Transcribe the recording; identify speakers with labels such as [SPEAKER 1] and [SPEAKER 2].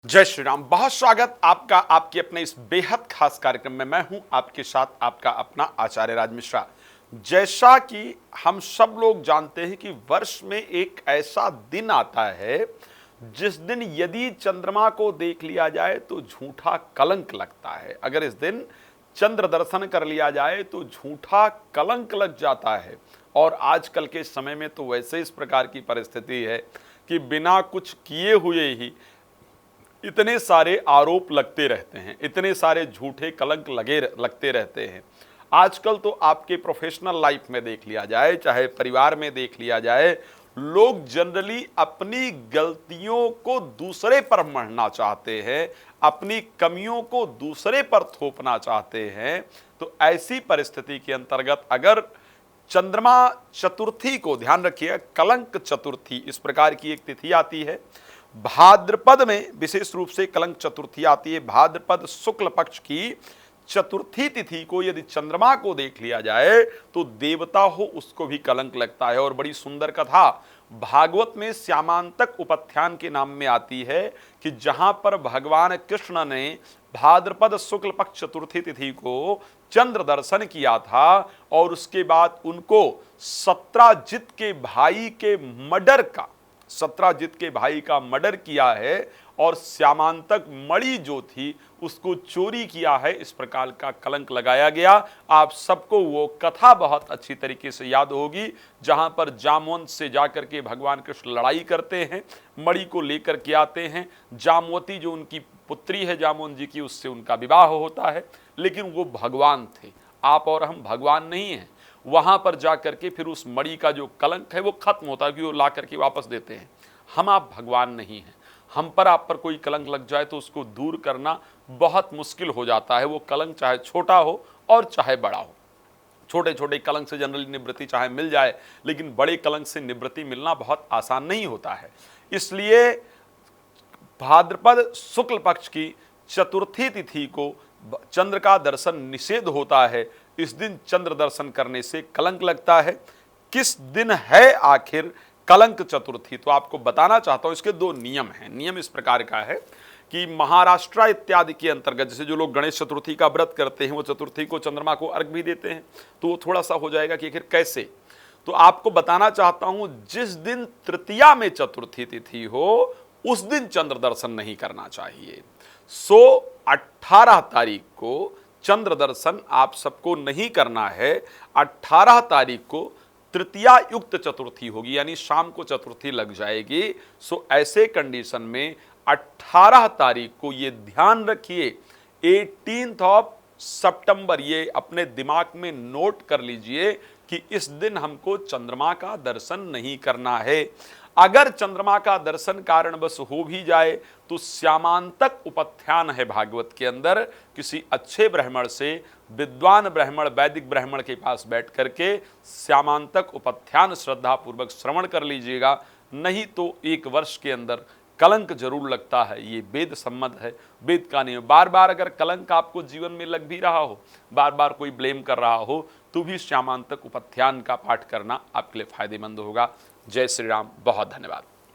[SPEAKER 1] जय श्री राम। बहुत स्वागत आपका आपके अपने इस बेहद खास कार्यक्रम में। मैं हूं आपके साथ आपका अपना आचार्य राज मिश्रा। जैसा कि हम सब लोग जानते हैं कि वर्ष में एक ऐसा दिन आता है जिस दिन यदि चंद्रमा को देख लिया जाए तो झूठा कलंक लगता है। अगर इस दिन चंद्र दर्शन कर लिया जाए तो झूठा कलंक लग जाता है। और आजकल के समय में तो वैसे इस प्रकार की परिस्थिति है कि बिना कुछ किए हुए ही इतने सारे आरोप लगते रहते हैं, इतने सारे झूठे कलंक लगते रहते हैं। आजकल तो आपके प्रोफेशनल लाइफ में देख लिया जाए, चाहे परिवार में देख लिया जाए, लोग जनरली अपनी गलतियों को दूसरे पर मढ़ना चाहते हैं, अपनी कमियों को दूसरे पर थोपना चाहते हैं। तो ऐसी परिस्थिति के अंतर्गत अगर चंद्रमा चतुर्थी को, ध्यान रखिए, कलंक चतुर्थी इस प्रकार की एक तिथि आती है। भाद्रपद में विशेष रूप से कलंक चतुर्थी आती है। भाद्रपद शुक्ल पक्ष की चतुर्थी तिथि को यदि चंद्रमा को देख लिया जाए तो देवता हो उसको भी कलंक लगता है। और बड़ी सुंदर कथा भागवत में श्यामांतक उपाख्यान के नाम में आती है कि जहां पर भगवान कृष्ण ने भाद्रपद शुक्ल पक्ष चतुर्थी तिथि को चंद्र दर्शन किया था और उसके बाद उनको सत्राजित के भाई के मर्डर का, सत्राजित के भाई का मर्डर किया है और श्यामांतक मणि जो थी उसको चोरी किया है, इस प्रकार का कलंक लगाया गया। आप सबको वो कथा बहुत अच्छी तरीके से याद होगी जहां पर जामवंत से जाकर के भगवान कृष्ण लड़ाई करते हैं, मणि को लेकर के आते हैं। जामवती जो उनकी पुत्री है जामवंत जी की, उससे उनका विवाह होता है, लेकिन वो भगवान थे, आप और हम भगवान नहीं हैं। वहां पर जाकर के फिर उस मणि का जो कलंक है वो खत्म होता है कि वो ला करके वापस देते हैं। हम आप भगवान नहीं हैं। हम पर आप पर कोई कलंक लग जाए तो उसको दूर करना बहुत मुश्किल हो जाता है। वो कलंक चाहे छोटा हो और चाहे बड़ा हो। छोटे छोटे कलंक से जनरली निवृत्ति चाहे मिल जाए, लेकिन बड़े कलंक से निवृत्ति मिलना बहुत आसान नहीं होता है। इसलिए भाद्रपद शुक्ल पक्ष की चतुर्थी तिथि को चंद्र का दर्शन निषेध होता है। इस दिन चंद्र दर्शन करने से कलंक लगता है। किस दिन है आखिर कलंक चतुर्थी, तो आपको बताना चाहता हूं। इसके दो नियम हैं। नियम इस प्रकार का है कि महाराष्ट्र इत्यादि के अंतर्गत जैसे जो लोग गणेश चतुर्थी का व्रत करते हैं वो चतुर्थी को चंद्रमा को अर्घ भी देते हैं, तो वो थोड़ा सा हो जाएगा कि आखिर कैसे। तो आपको बताना चाहता हूं, जिस दिन तृतीया में चतुर्थी तिथि हो उस दिन चंद्र दर्शन नहीं करना चाहिए। 18 तारीख को चंद्र दर्शन आप सबको नहीं करना है। 18 तारीख को तृतीया युक्त चतुर्थी होगी, यानी शाम को चतुर्थी लग जाएगी। सो ऐसे कंडीशन में 18 तारीख को ये ध्यान रखिए, 18 सितंबर, ये अपने दिमाग में नोट कर लीजिए कि इस दिन हमको चंद्रमा का दर्शन नहीं करना है। अगर चंद्रमा का दर्शन कारणवश हो भी जाए तो श्यामांतक उपाख्यान है भागवत के अंदर, किसी अच्छे ब्राह्मण से, विद्वान ब्राह्मण, वैदिक ब्राह्मण के पास बैठ करके श्यामांतक उपाख्यान श्रद्धा पूर्वक श्रवण कर लीजिएगा। नहीं तो एक वर्ष के अंदर कलंक जरूर लगता है। ये वेद सम्मत है, वेद का नियम। बार बार अगर कलंक आपको जीवन में लग भी रहा हो, बार बार कोई ब्लेम कर रहा हो, तो भी श्यामांतक उपाख्यान का पाठ करना आपके लिए फायदेमंद होगा। जय श्री राम। बहुत धन्यवाद।